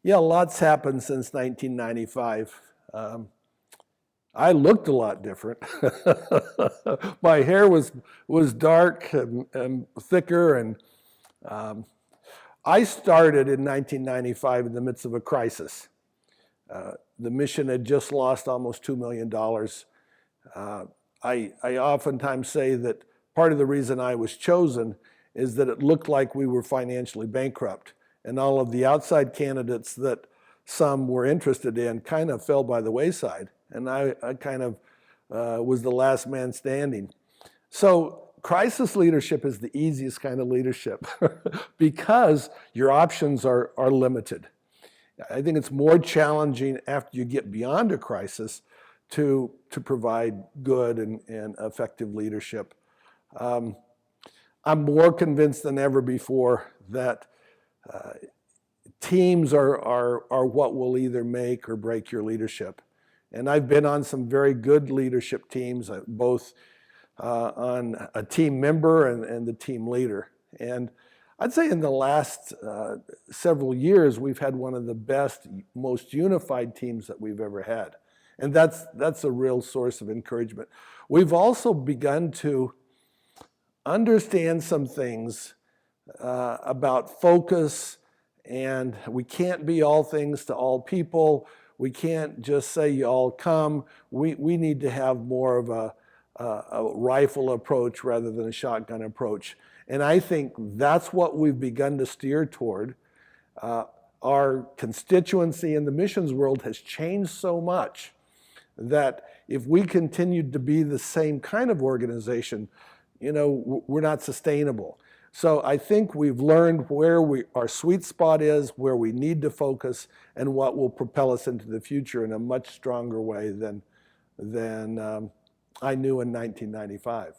Yeah, lots happened since 1995. I looked a lot different. My hair was dark and thicker, and um, I started in 1995 in the midst of a crisis. The mission had just lost almost $2 million. I oftentimes say that part of the reason I was chosen is that it looked like we were financially bankrupt, and all of the outside candidates that some were interested in kind of fell by the wayside, and I kind of was the last man standing. So crisis leadership is the easiest kind of leadership because your options are limited. I think it's more challenging after you get beyond a crisis to provide good and effective leadership. I'm more convinced than ever before that teams are what will either make or break your leadership. And I've been on some very good leadership teams, both on a team member and the team leader. And I'd say in the last several years, we've had one of the best, most unified teams that we've ever had. And that's a real source of encouragement. We've also begun to understand some things about focus, and we can't be all things to all people. We can't just say you all come. We need to have more of a rifle approach rather than a shotgun approach. And I think that's what we've begun to steer toward. Our constituency in the missions world has changed so much that if we continued to be the same kind of organization, we're not sustainable. So I think we've learned where our sweet spot is, where we need to focus, and what will propel us into the future in a much stronger way than I knew in 1995.